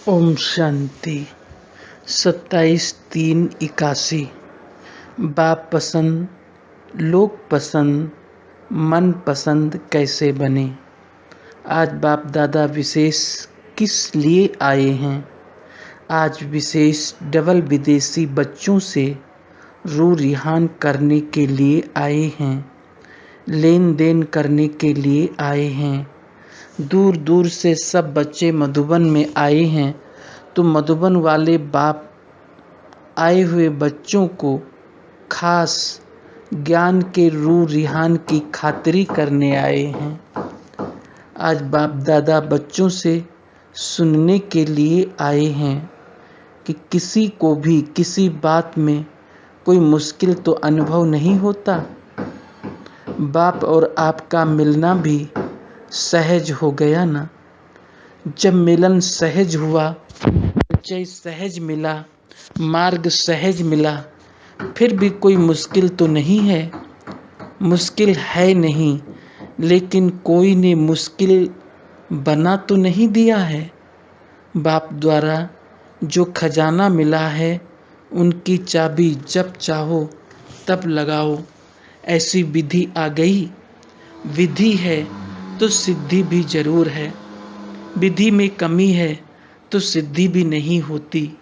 ओम शांति। 27/3/81। बाप पसंद, लोग पसंद, मन पसंद कैसे बने। आज बाप दादा विशेष किस लिए आए हैं। आज विशेष डबल विदेशी बच्चों से रूह रिहान करने के लिए आए हैं। लेन देन करने के लिए आए हैं। दूर दूर से सब बच्चे मधुबन में आए हैं, तो मधुबन वाले बाप आए हुए बच्चों को खास ज्ञान के रूह रिहान की खातिरी करने आए हैं। आज बाप दादा बच्चों से सुनने के लिए आए हैं कि किसी को भी किसी बात में कोई मुश्किल तो अनुभव नहीं होता। बाप और आपका मिलना भी सहज हो गया ना। जब मिलन सहज हुआ, परिचय सहज मिला, मार्ग सहज मिला, फिर भी कोई मुश्किल तो नहीं है। मुश्किल है नहीं, लेकिन कोई ने मुश्किल बना तो नहीं दिया है। बाप द्वारा जो खजाना मिला है, उनकी चाबी जब चाहो तब लगाओ, ऐसी विधि आ गई। विधि है तो सिद्धि भी जरूर है। विधि में कमी है तो सिद्धि भी नहीं होती।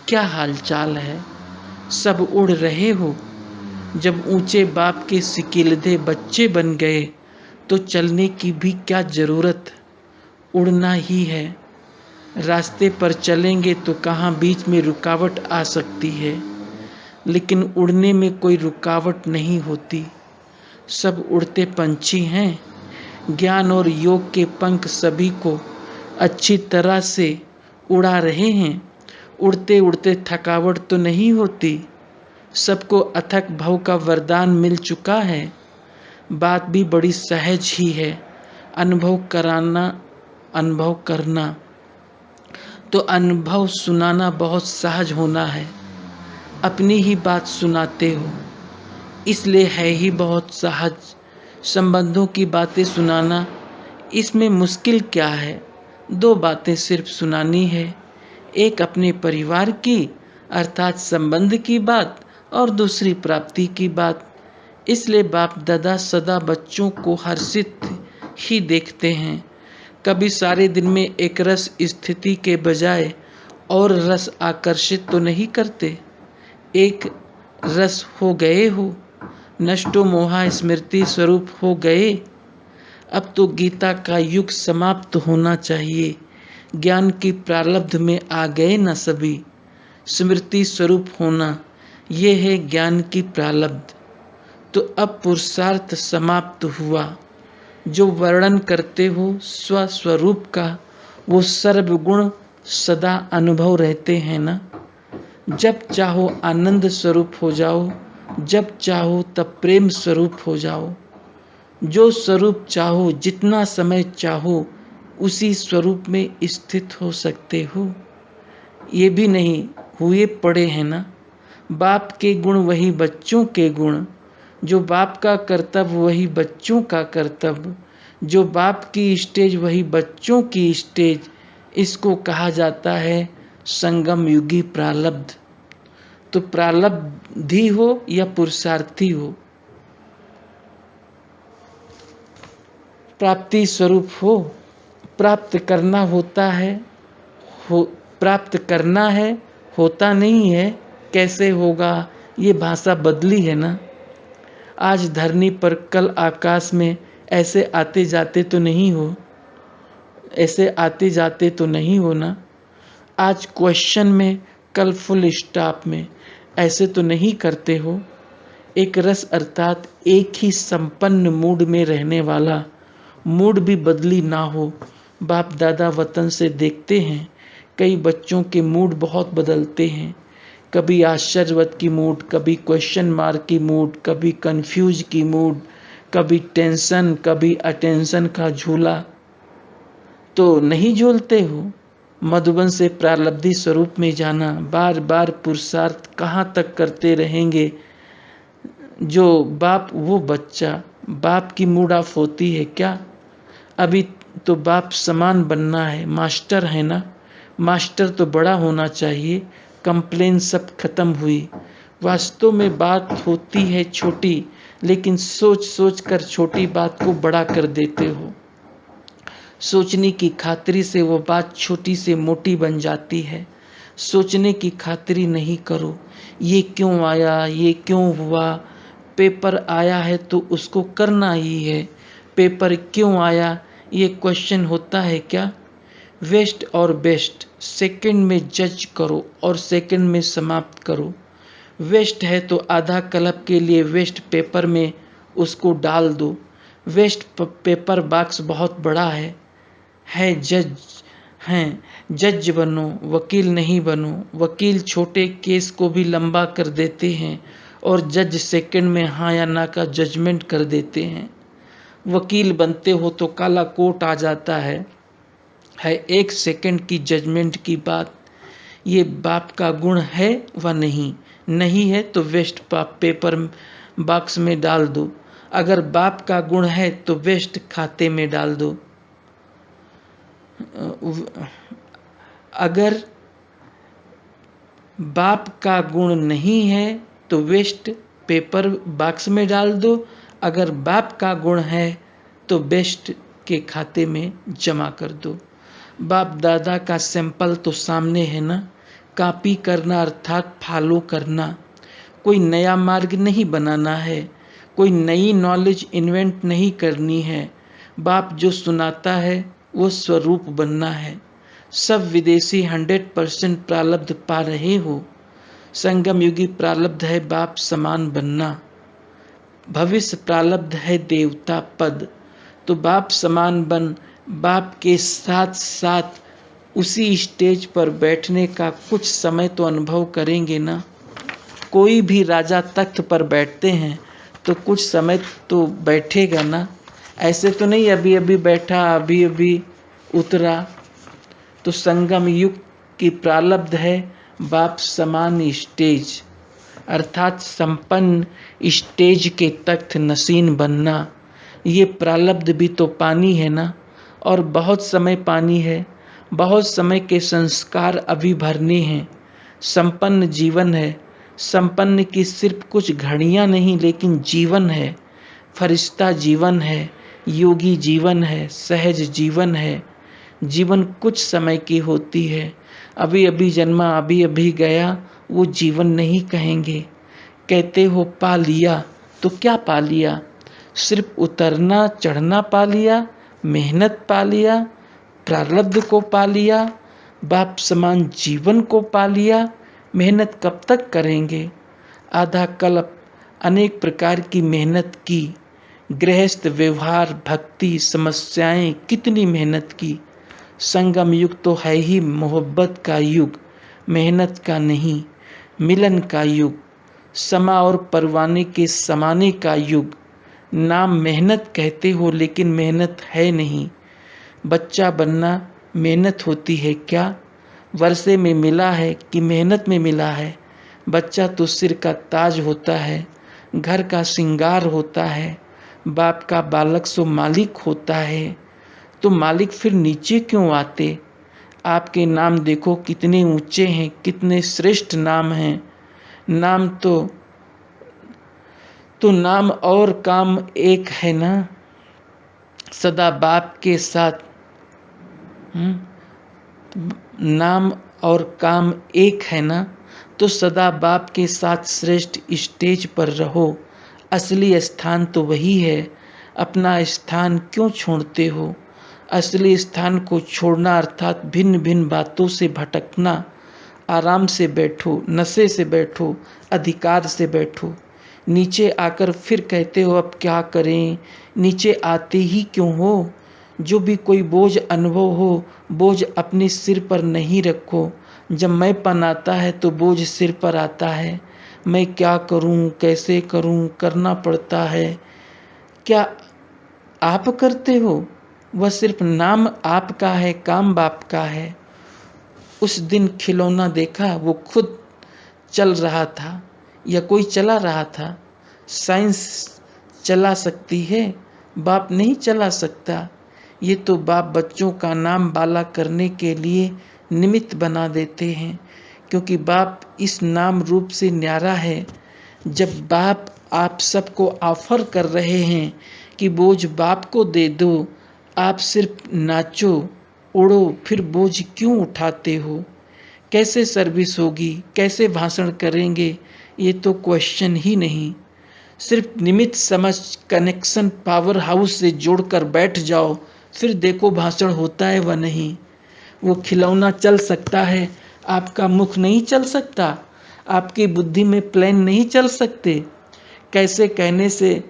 क्या हालचाल है, सब उड़ रहे हो। जब ऊंचे बाप के सिकीलधे बच्चे बन गए तो चलने की भी क्या जरूरत, उड़ना ही है। रास्ते पर चलेंगे तो कहाँ बीच में रुकावट आ सकती है, लेकिन उड़ने में कोई रुकावट नहीं होती। सब उड़ते पंछी हैं। ज्ञान और योग के पंख सभी को अच्छी तरह से उड़ा रहे हैं। उड़ते उड़ते थकावट तो नहीं होती। सबको अथक भव का वरदान मिल चुका है। बात भी बड़ी सहज ही है। अनुभव करना तो अनुभव सुनाना बहुत सहज होना है। अपनी ही बात सुनाते हो, इसलिए है ही बहुत सहज। संबंधों की बातें सुनाना, इसमें मुश्किल क्या है। दो बातें सिर्फ सुनानी है। एक अपने परिवार की अर्थात संबंध की बात, और दूसरी प्राप्ति की बात। इसलिए बाप दादा सदा बच्चों को हर्षित ही देखते हैं। कभी सारे दिन में एक रस स्थिति के बजाय और रस आकर्षित तो नहीं करते। एक रस हो गए हो, नष्टो मोहा स्मृति स्वरूप हो गए। अब तो गीता का युग समाप्त होना चाहिए। ज्ञान की प्रारब्ध में आ गए न सभी। स्मृति स्वरूप होना, ये है ज्ञान की प्रारब्ध। तो अब पुरुषार्थ समाप्त हुआ। जो वर्णन करते हो स्वस्वरूप का, वो सर्वगुण सदा अनुभव रहते हैं ना। जब चाहो आनंद स्वरूप हो जाओ, जब चाहो तब प्रेम स्वरूप हो जाओ। जो स्वरूप चाहो, जितना समय चाहो, उसी स्वरूप में स्थित हो सकते हो। ये भी नहीं हुए पड़े हैं ना। बाप के गुण वही बच्चों के गुण, जो बाप का कर्तव्य वही बच्चों का कर्तव्य, जो बाप की स्टेज वही बच्चों की स्टेज। इसको कहा जाता है संगम युगी प्रारब्ध। तो प्रारब्धी हो या पुरुषार्थी हो, प्राप्ति स्वरूप हो। प्राप्त करना होता है, प्राप्त करना है, होता नहीं है। कैसे होगा, ये भाषा बदली है ना। आज धरनी पर, कल आकाश में। ऐसे आते जाते तो नहीं हो, ऐसे आते जाते तो नहीं हो ना। आज क्वेश्चन में, कल फुल स्टॉप में। ऐसे तो नहीं करते हो। एक रस अर्थात एक ही संपन्न मूड में रहने वाला, मूड भी बदली ना हो। बाप दादा वतन से देखते हैं, कई बच्चों के मूड बहुत बदलते हैं। कभी आश्चर्यवत की मूड, कभी क्वेश्चन मार्क की मूड, कभी कंफ्यूज की मूड, कभी टेंशन, कभी अटेंशन का झूला। तो नहीं झूलते हो। मधुबन से प्रारब्धि स्वरूप में जाना, बार बार पुरुषार्थ कहाँ तक करते रहेंगे। जो बाप वो बच्चा, बाप की मूड ऑफ होती है क्या। अभी तो बाप समान बनना है, मास्टर है ना। मास्टर तो बड़ा होना चाहिए, कंप्लेन सब खत्म हुई। वास्तव में बात होती है छोटी, लेकिन सोच सोच कर छोटी बात को बड़ा कर देते हो। सोचने की खातिरी से वो बात छोटी से मोटी बन जाती है। सोचने की खातिरी नहीं करो, ये क्यों आया, ये क्यों हुआ। पेपर आया है तो उसको करना ही है। पेपर क्यों आया, ये क्वेश्चन होता है क्या। वेस्ट और बेस्ट सेकंड में जज करो और सेकंड में समाप्त करो। वेस्ट है तो आधा क्लब के लिए वेस्ट पेपर में उसको डाल दो। वेस्ट पेपर बॉक्स बहुत बड़ा है जज हैं, जज बनो, वकील नहीं बनो। वकील छोटे केस को भी लंबा कर देते हैं और जज सेकंड में हाँ या ना का जजमेंट कर देते हैं। वकील बनते हो तो काला कोट आ जाता है एक सेकंड की जजमेंट की बात। ये बाप का गुण है व नहीं, नहीं है तो वेस्ट पेपर बॉक्स में डाल दो। अगर बाप का गुण है तो वेस्ट खाते में डाल दो। अगर बाप का गुण नहीं है तो वेस्ट पेपर बॉक्स में डाल दो। अगर बाप का गुण है तो बेस्ट के खाते में जमा कर दो। बाप दादा का सैंपल तो सामने है ना। कॉपी करना अर्थात फॉलो करना। कोई नया मार्ग नहीं बनाना है, कोई नई नॉलेज इन्वेंट नहीं करनी है। बाप जो सुनाता है वो स्वरूप बनना है। सब विदेशी 100% प्रारब्ध पा रहे हो। संगम युगी प्रारब्ध है बाप समान बनना। भविष्य प्रारब्ध है देवता पद। तो बाप समान बन, बाप के साथ साथ उसी स्टेज पर बैठने का कुछ समय तो अनुभव करेंगे ना। कोई भी राजा तख्त पर बैठते हैं तो कुछ समय तो बैठेगा ना। ऐसे तो नहीं अभी अभी बैठा अभी अभी उतरा। तो संगम युग की प्रारब्ध है बाप समान स्टेज, अर्थात संपन्न स्टेज के तख्त नसीन बनना। ये प्रारब्ध भी तो पानी है ना, और बहुत समय पानी है। बहुत समय के संस्कार अभी भरने हैं। संपन्न जीवन है। संपन्न की सिर्फ कुछ घड़ियां नहीं लेकिन जीवन है। फरिश्ता जीवन है, योगी जीवन है, सहज जीवन है। जीवन कुछ समय की होती है। अभी अभी जन्मा अभी अभी गया वो जीवन नहीं कहेंगे। कहते हो पा लिया, तो क्या पा लिया। सिर्फ उतरना चढ़ना पा लिया, मेहनत पा लिया, प्रारब्ध को पा लिया, बाप समान जीवन को पा लिया। मेहनत कब तक करेंगे। आधा कल्प अनेक प्रकार की मेहनत की। गृहस्थ व्यवहार भक्ति समस्याएं कितनी मेहनत की। संगम युग तो है ही मोहब्बत का युग, मेहनत का नहीं। मिलन का युग, समा और परवाने के समाने का युग। नाम मेहनत कहते हो लेकिन मेहनत है नहीं। बच्चा बनना मेहनत होती है क्या। वर्षे में मिला है कि मेहनत में मिला है। बच्चा तो सिर का ताज होता है, घर का श्रृंगार होता है। बाप का बालक सो मालिक होता है। तो मालिक फिर नीचे क्यों आते। आपके नाम देखो कितने ऊंचे हैं, कितने श्रेष्ठ नाम हैं। नाम तो नाम और काम एक है ना। सदा बाप के साथ नाम और काम एक है ना। तो सदा बाप के साथ श्रेष्ठ स्टेज पर रहो। असली स्थान तो वही है। अपना स्थान क्यों छोड़ते हो। असली स्थान को छोड़ना अर्थात भिन्न भिन्न बातों से भटकना। आराम से बैठो, नशे से बैठो, अधिकार से बैठो। नीचे आकर फिर कहते हो अब क्या करें। नीचे आते ही क्यों हो। जो भी कोई बोझ अनुभव हो, बोझ अपने सिर पर नहीं रखो। जब मैंपन आता है तो बोझ सिर पर आता है। मैं क्या करूं, कैसे करूं, करना पड़ता है। क्या आप करते हो। वह सिर्फ नाम आपका है, काम बाप का है। उस दिन खिलौना देखा, वो खुद चल रहा था या कोई चला रहा था। साइंस चला सकती है, बाप नहीं चला सकता। ये तो बाप बच्चों का नाम बाला करने के लिए निमित्त बना देते हैं, क्योंकि बाप इस नाम रूप से न्यारा है। जब बाप आप सबको ऑफर कर रहे हैं कि बोझ बाप को दे दो, आप सिर्फ नाचो उड़ो, फिर बोझ क्यों उठाते हो? कैसे सर्विस होगी, कैसे भाषण करेंगे, ये तो क्वेश्चन ही नहीं। सिर्फ निमित्त समझ कनेक्शन पावर हाउस से जोड़कर बैठ जाओ, फिर देखो भाषण होता है व नहीं। वो खिलौना चल सकता है, आपका मुख नहीं चल सकता, आपकी बुद्धि में प्लान नहीं चल सकते। कैसे कहने से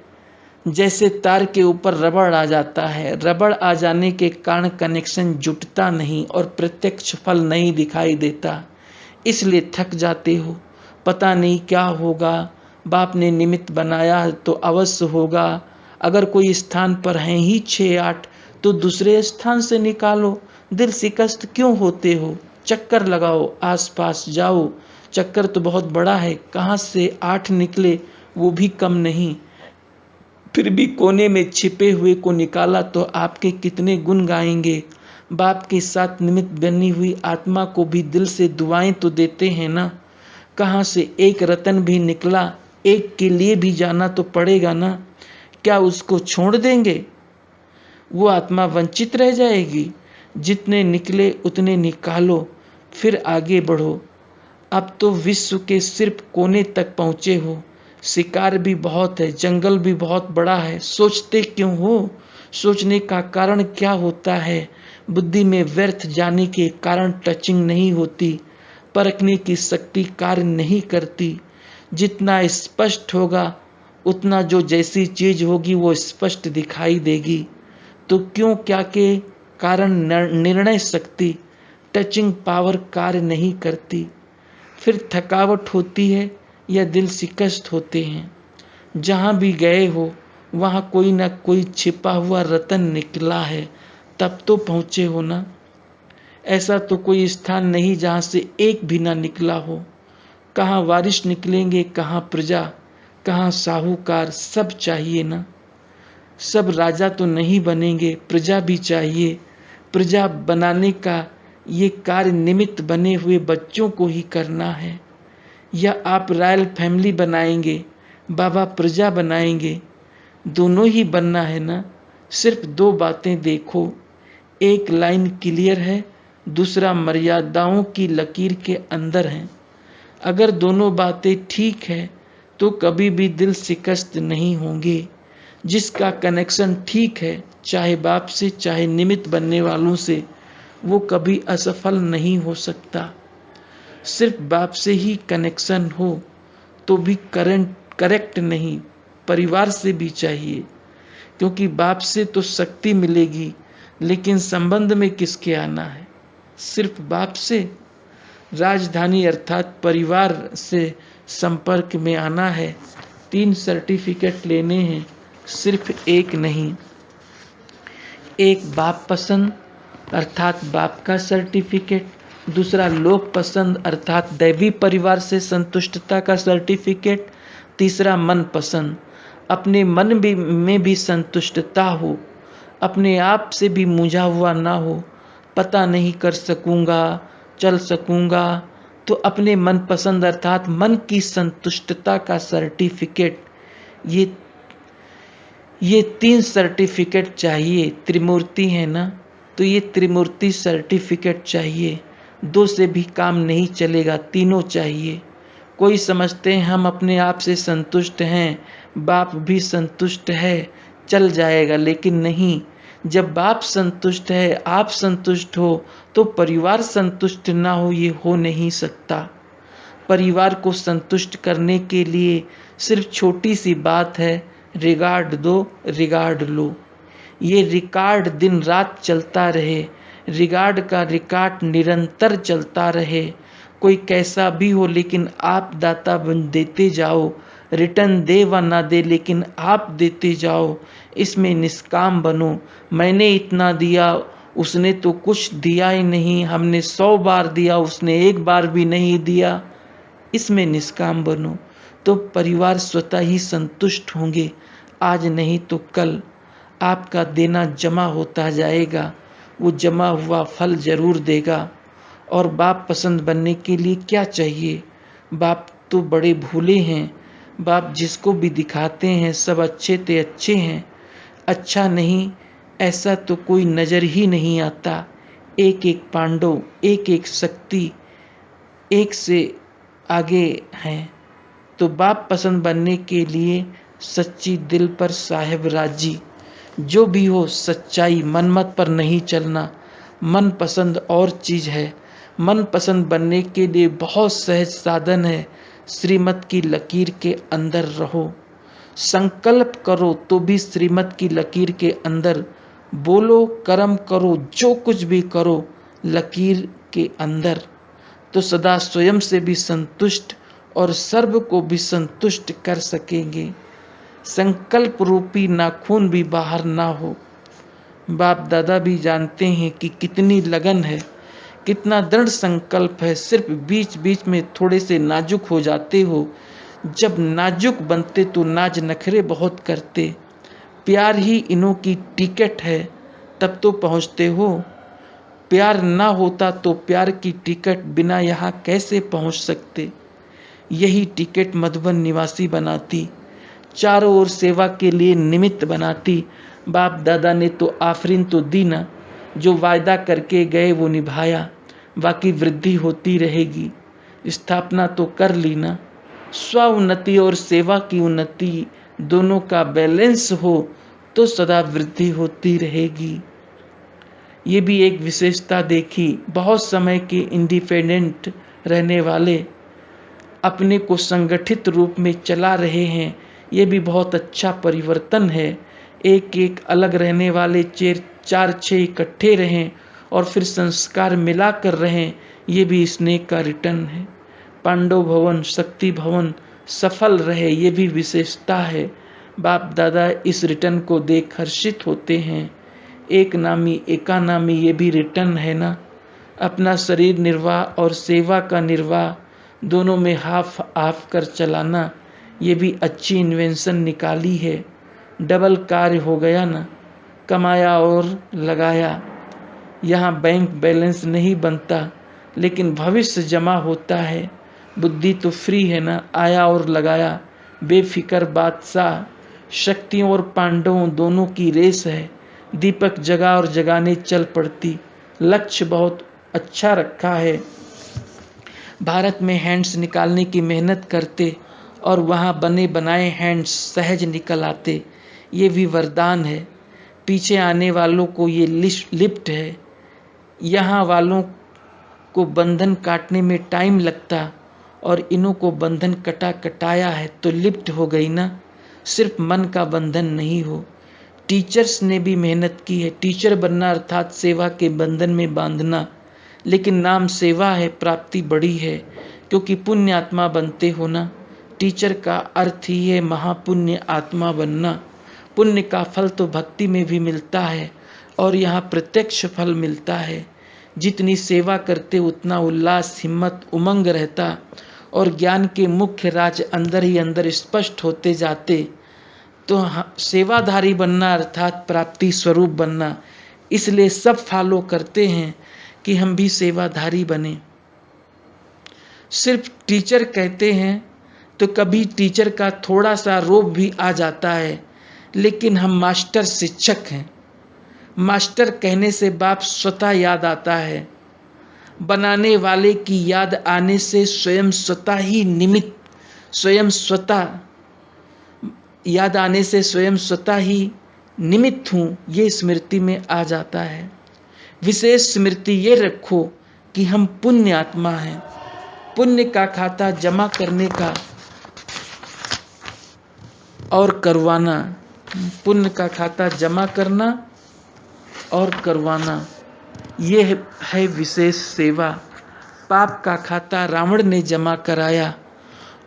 जैसे तार के ऊपर रबड़ आ जाता है, रबड़ आ जाने के कारण कनेक्शन जुटता नहीं और प्रत्यक्ष फल नहीं दिखाई देता, इसलिए थक जाते हो। पता नहीं क्या होगा, बाप ने निमित्त बनाया है तो अवश्य होगा। अगर कोई स्थान पर हैं ही 6-8 तो दूसरे स्थान से निकालो। दिल शिकस्त क्यों होते हो? चक्कर लगाओ, आसपास जाओ। चक्कर तो बहुत बड़ा है, कहाँ से 8 निकले वो भी कम नहीं। फिर भी कोने में छिपे हुए को निकाला तो आपके कितने गुण गाएंगे। बाप के साथ निमित्त बनी हुई आत्मा को भी दिल से दुआएं तो देते हैं ना। कहाँ से एक रतन भी निकला, एक के लिए भी जाना तो पड़ेगा ना। क्या उसको छोड़ देंगे? वो आत्मा वंचित रह जाएगी। जितने निकले उतने निकालो, फिर आगे बढ़ो। अब तो विश्व के सिर्फ कोने तक पहुँचे हो। शिकार भी बहुत है, जंगल भी बहुत बड़ा है, सोचते क्यों हो? सोचने का कारण क्या होता है? बुद्धि में व्यर्थ जाने के कारण टचिंग नहीं होती, परखने की शक्ति कार्य नहीं करती। जितना स्पष्ट होगा उतना जो जैसी चीज होगी वो स्पष्ट दिखाई देगी। तो क्यों क्या के कारण निर्णय शक्ति टचिंग पावर कार्य नहीं करती। फिर थकावट होती है या दिल शिकस्त होते हैं। जहाँ भी गए हो वहाँ कोई ना कोई छिपा हुआ रतन निकला है, तब तो पहुँचे हो ना। ऐसा तो कोई स्थान नहीं जहाँ से एक भी ना निकला हो। कहाँ वारिश निकलेंगे, कहाँ प्रजा, कहाँ साहूकार, सब चाहिए ना। सब राजा तो नहीं बनेंगे, प्रजा भी चाहिए। प्रजा बनाने का ये कार्य निमित्त बने हुए बच्चों को ही करना है। या आप रॉयल फैमिली बनाएंगे, बाबा प्रजा बनाएंगे, दोनों ही बनना है ना। सिर्फ 2 बातें देखो, एक लाइन क्लियर है, दूसरा मर्यादाओं की लकीर के अंदर है। अगर दोनों बातें ठीक है तो कभी भी दिल शिकस्त नहीं होंगे। जिसका कनेक्शन ठीक है, चाहे बाप से चाहे निमित्त बनने वालों से, वो कभी असफल नहीं हो सकता। सिर्फ बाप से ही कनेक्शन हो तो भी करेक्ट नहीं, परिवार से भी चाहिए। क्योंकि बाप से तो शक्ति मिलेगी, लेकिन संबंध में किसके आना है? सिर्फ बाप से। राजधानी अर्थात परिवार से संपर्क में आना है। 3 सर्टिफिकेट लेने हैं, सिर्फ एक नहीं। एक बाप पसंद अर्थात बाप का सर्टिफिकेट, दूसरा लोक पसंद अर्थात दैवी परिवार से संतुष्टता का सर्टिफिकेट, तीसरा मन पसंद, अपने मन में भी संतुष्टता हो, अपने आप से भी मुझा हुआ ना हो। पता नहीं कर सकूँगा, चल सकूँगा, तो अपने मन पसंद अर्थात मन की संतुष्टता का सर्टिफिकेट। ये 3 सर्टिफिकेट चाहिए। त्रिमूर्ति है ना, तो ये त्रिमूर्ति सर्टिफिकेट चाहिए। 2 से भी काम नहीं चलेगा, तीनों चाहिए। कोई समझते हैं हम अपने आप से संतुष्ट हैं, बाप भी संतुष्ट है, चल जाएगा, लेकिन नहीं। जब बाप संतुष्ट है, आप संतुष्ट हो, तो परिवार संतुष्ट ना हो, ये हो नहीं सकता। परिवार को संतुष्ट करने के लिए सिर्फ छोटी सी बात है, रिगार्ड दो, रिगार्ड लो। ये रिकॉर्ड दिन रात चलता रहे, रिगार्ड का रिकॉर्ड निरंतर चलता रहे। कोई कैसा भी हो, लेकिन आप दाता बन देते जाओ। रिटर्न दे व ना दे, लेकिन आप देते जाओ। इसमें निष्काम बनो। मैंने इतना दिया, उसने तो कुछ दिया ही नहीं। हमने 100 बार दिया, उसने 1 बार भी नहीं दिया। इसमें निष्काम बनो तो परिवार स्वतः ही संतुष्ट होंगे। आज नहीं तो कल आपका देना जमा होता जाएगा, वो जमा हुआ फल जरूर देगा। और बाप पसंद बनने के लिए क्या चाहिए? बाप तो बड़े भूले हैं। बाप जिसको भी दिखाते हैं सब अच्छे ते अच्छे हैं। अच्छा नहीं ऐसा तो कोई नज़र ही नहीं आता। एक एक पांडव, एक एक शक्ति, एक से आगे हैं। तो बाप पसंद बनने के लिए सच्ची दिल पर साहेब राजी। जो भी हो सच्चाई, मनमत पर नहीं चलना। मन पसंद और चीज़ है। मन पसंद बनने के लिए बहुत सहज साधन है। श्रीमत की लकीर के अंदर रहो। संकल्प करो तो भी श्रीमत की लकीर के अंदर। बोलो कर्म करो जो कुछ भी करो लकीर के अंदर। तो सदा स्वयं से भी संतुष्ट और सर्व को भी संतुष्ट कर सकेंगे। संकल्प रूपी नाखून भी बाहर ना हो। बाप दादा भी जानते हैं कि कितनी लगन है, कितना दृढ़ संकल्प है। सिर्फ बीच बीच में थोड़े से नाजुक हो जाते हो। जब नाजुक बनते तो नाज नखरे बहुत करते। प्यार ही इन्हों की टिकट है तब तो पहुँचते हो। प्यार ना होता तो प्यार की टिकट बिना यहाँ कैसे पहुँच सकते। यही टिकट मधुबन निवासी बनाती, चारों ओर सेवा के लिए निमित्त बनाती। बाप दादा ने तो आफरीन तो दी ना, जो वायदा करके गए वो निभाया। बाकी वृद्धि होती रहेगी, स्थापना तो कर ली ना। स्व उन्नति और सेवा की उन्नति दोनों का बैलेंस हो तो सदा वृद्धि होती रहेगी। ये भी एक विशेषता देखी। बहुत समय के इंडिपेंडेंट रहने वाले अपने को संगठित रूप में चला रहे हैं। ये भी बहुत अच्छा परिवर्तन है। एक एक अलग रहने वाले चार छः इकट्ठे रहें और फिर संस्कार मिला कर रहें, ये भी स्नेह का रिटर्न है। पांडव भवन, शक्ति भवन सफल रहे, ये भी विशेषता है। बाप दादा इस रिटर्न को देख हर्षित होते हैं। एक नामी एका नामी ये भी रिटर्न है ना। अपना शरीर निर्वाह और सेवा का निर्वाह दोनों में हाफ हाफ कर चलाना, ये भी अच्छी इन्वेंशन निकाली है। डबल कार्य हो गया ना, कमाया और लगाया। यहाँ बैंक बैलेंस नहीं बनता लेकिन भविष्य जमा होता है। बुद्धि तो फ्री है ना, आया और लगाया। बेफिक्र बादशाह, शक्तियों और पांडवों दोनों की रेस है। दीपक जगा और जगाने चल पड़ती। लक्ष्य बहुत अच्छा रखा है। भारत में हैंड्स निकालने की मेहनत करते और वहाँ बने बनाए हैंड्स सहज निकल आते। ये भी वरदान है। पीछे आने वालों को ये लिफ्ट है। यहाँ वालों को बंधन काटने में टाइम लगता और इन्हों को बंधन कटाया है तो लिफ्ट हो गई ना। सिर्फ मन का बंधन नहीं हो। टीचर्स ने भी मेहनत की है। टीचर बनना अर्थात सेवा के बंधन में बांधना, लेकिन नाम सेवा है, प्राप्ति बड़ी है क्योंकि पुण्य आत्मा बनते हो ना। टीचर का अर्थ ही है महापुण्य आत्मा बनना। पुण्य का फल तो भक्ति में भी मिलता है और यहाँ प्रत्यक्ष फल मिलता है। जितनी सेवा करते उतना उल्लास, हिम्मत, उमंग रहता और ज्ञान के मुख्य राज अंदर ही अंदर स्पष्ट होते जाते। तो सेवाधारी बनना अर्थात प्राप्ति स्वरूप बनना। इसलिए सब फॉलो करते हैं कि हम भी सेवाधारी बने। सिर्फ टीचर कहते हैं तो कभी टीचर का थोड़ा सा रोब भी आ जाता है, लेकिन हम मास्टर शिक्षक हैं। मास्टर कहने से बाप स्वतः याद आता है। बनाने वाले की याद आने से स्वयं स्वतः ही निमित्त, स्वयं स्वतः याद आने से स्वयं स्वतः ही निमित्त हूँ, ये स्मृति में आ जाता है। विशेष स्मृति ये रखो कि हम पुण्य आत्मा हैं। पुण्य का खाता जमा करने का और करवाना, पुण्य का खाता जमा करना और करवाना, ये है विशेष सेवा। पाप का खाता रावण ने जमा कराया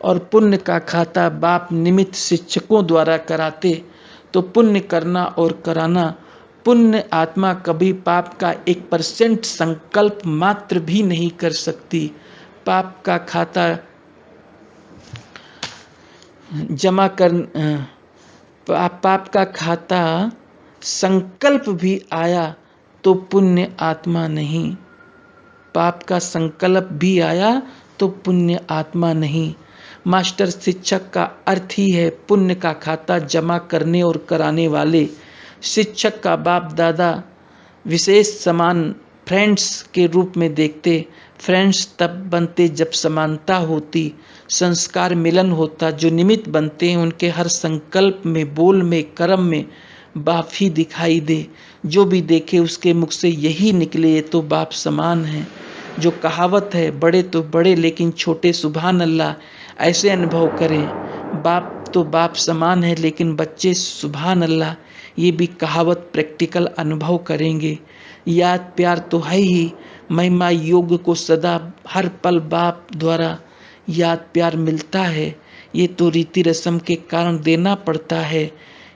और पुण्य का खाता बाप निमित्त शिक्षकों द्वारा कराते। तो पुण्य करना और कराना। पुण्य आत्मा कभी पाप का 1% संकल्प मात्र भी नहीं कर सकती। पाप का खाता जमा कर पाप का खाता संकल्प भी आया तो पुण्य आत्मा नहीं। पाप का संकल्प भी आया तो पुण्य आत्मा नहीं। मास्टर शिक्षक का अर्थ ही है पुण्य का खाता जमा करने और कराने वाले। शिक्षक का बाप दादा विशेष समान फ्रेंड्स के रूप में देखते। फ्रेंड्स तब बनते जब समानता होती, संस्कार मिलन होता। जो निमित्त बनते हैं उनके हर संकल्प में, बोल में, कर्म में बाप ही दिखाई दे। जो भी देखे उसके मुख से यही निकले, ये तो बाप समान है। जो कहावत है बड़े तो बड़े लेकिन छोटे सुभान अल्लाह, ऐसे अनुभव करें। बाप तो बाप समान है लेकिन बच्चे सुभान अल्लाह, ये भी कहावत प्रैक्टिकल अनुभव करेंगे। याद प्यार तो है ही, महिमा योग को सदा हर पल बाप द्वारा याद प्यार मिलता है। ये तो रीति रस्म के कारण देना पड़ता है।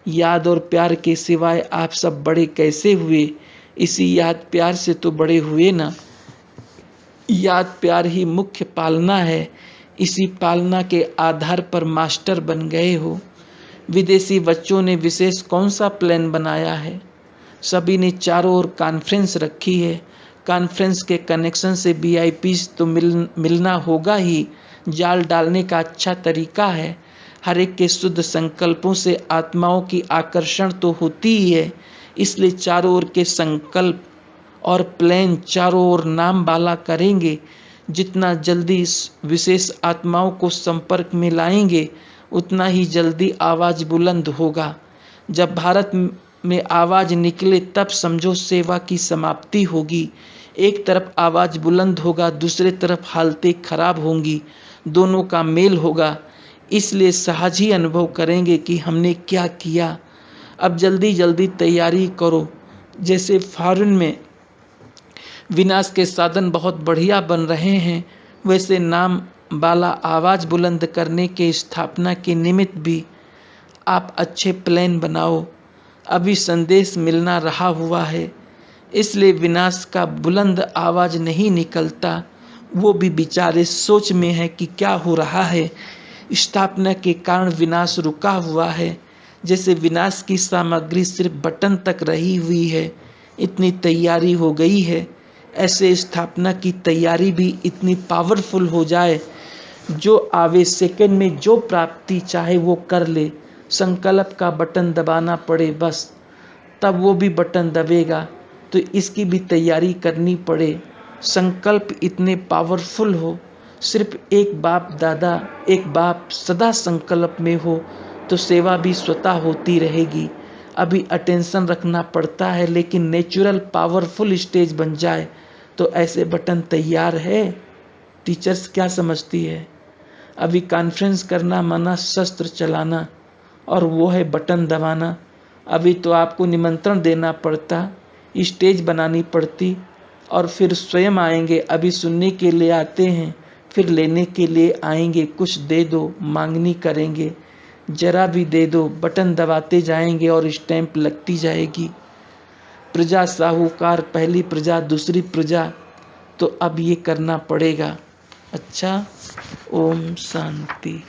याद और प्यार के सिवाय आप सब बड़े कैसे हुए? इसी याद प्यार से तो बड़े हुए ना। याद प्यार ही मुख्य पालना है, इसी पालना के आधार पर मास्टर बन गए हो। विदेशी बच्चों ने विशेष कौन सा प्लान बनाया है? सभी ने चारों ओर कॉन्फ्रेंस रखी है। कॉन्फ्रेंस के कनेक्शन से वीआईपीज तो मिलना होगा ही। जाल डालने का अच्छा तरीका है। हर एक के शुद्ध संकल्पों से आत्माओं की आकर्षण तो होती ही है, इसलिए चारों ओर के संकल्प और प्लान चारों ओर नाम बाला करेंगे। जितना जल्दी इस विशेष आत्माओं को संपर्क में लाएंगे उतना ही जल्दी आवाज़ बुलंद होगा। जब भारत में आवाज़ निकले तब समझो सेवा की समाप्ति होगी। एक तरफ आवाज़ बुलंद होगा, दूसरे तरफ हालतें खराब होंगी, दोनों का मेल होगा। इसलिए सहज ही अनुभव करेंगे कि हमने क्या किया। अब जल्दी जल्दी तैयारी करो। जैसे फॉरेन में विनाश के साधन बहुत बढ़िया बन रहे हैं, वैसे नाम वाला आवाज़ बुलंद करने के स्थापना के निमित्त भी आप अच्छे प्लान बनाओ। अभी संदेश मिलना रहा हुआ है, इसलिए विनाश का बुलंद आवाज़ नहीं निकलता। वो भी बेचारे सोच में है कि क्या हो रहा है। स्थापना के कारण विनाश रुका हुआ है। जैसे विनाश की सामग्री सिर्फ बटन तक रही हुई है, इतनी तैयारी हो गई है, ऐसे स्थापना की तैयारी भी इतनी पावरफुल हो जाए जो आवे सेकंड में जो प्राप्ति चाहे वो कर ले। संकल्प का बटन दबाना पड़े बस, तब वो भी बटन दबेगा। तो इसकी भी तैयारी करनी पड़े। संकल्प इतने पावरफुल हो, सिर्फ एक बाप दादा, एक बाप सदा संकल्प में हो तो सेवा भी स्वतः होती रहेगी। अभी अटेंशन रखना पड़ता है, लेकिन नेचुरल पावरफुल स्टेज बन जाए तो ऐसे बटन तैयार है। टीचर्स क्या समझती है? अभी कॉन्फ्रेंस करना माना शस्त्र चलाना, और वो है बटन दबाना। अभी तो आपको निमंत्रण देना पड़ता, स्टेज बनानी पड़ती, और फिर स्वयं आएंगे। अभी सुनने के लिए आते हैं, फिर लेने के लिए आएंगे। कुछ दे दो, मांगनी करेंगे, जरा भी दे दो, बटन दबाते जाएंगे और स्टैंप लगती जाएगी। प्रजा साहूकार, पहली प्रजा दूसरी प्रजा, तो अब ये करना पड़ेगा। अच्छा, ओम शांति।